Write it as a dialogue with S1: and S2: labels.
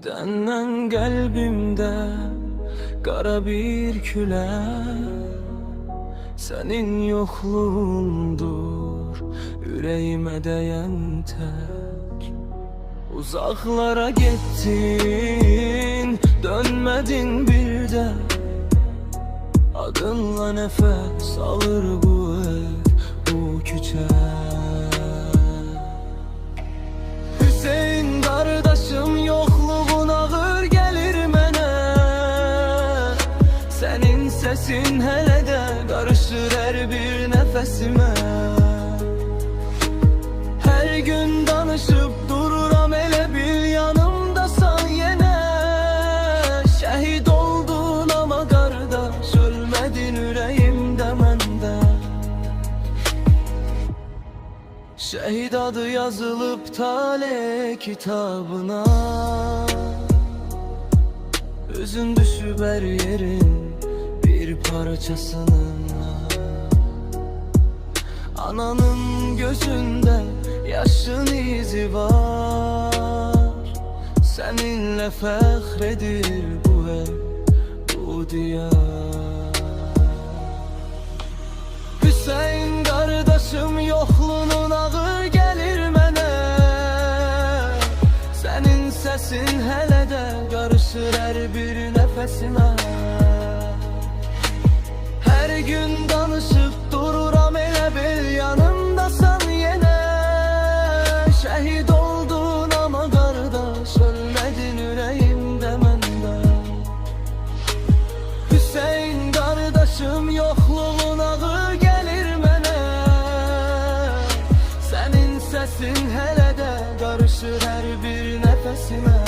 S1: Senden qəlbimdə qara bir külə, sənin yoxluğundur ürəyimə dəyən tək. Uzaqlara getdin, dönmədin bir də, adınla nəfəs alır bu ev, bu küçə. Hüseyin qardaşım, yoxluğun ağır gəlir mənə, sənin səsin hələ də qarışır hər bir nəfəsimə. Hər gün danışıb dururam, elə bil yanımdasan yenə. Şəhid oldun ama qardaş, ölmədin ürəyimdə məndə. Şəhid adı yazılıb tale kitabına, özün düşüb hər yerin bir parçasına. Ananın gözündə yaşın izi var, səninlə fəxr edir bu ev, bu diyar. Hüseyin qardaşım, yoxluğun ağır gəlir mənə, sənin səsin hələ də qarışır hər bir nəfəsimə. Hər gün danışıb dururam, elə bil yanımdasan yenə. Şəhid oldun ama qardaş, ölmədin ürəyimdə məndə. Hüseyin qardaşım, yoxluğun ağır gəlir mənə, sənin səsin hələ də qarışır hər bir nəfəsimə.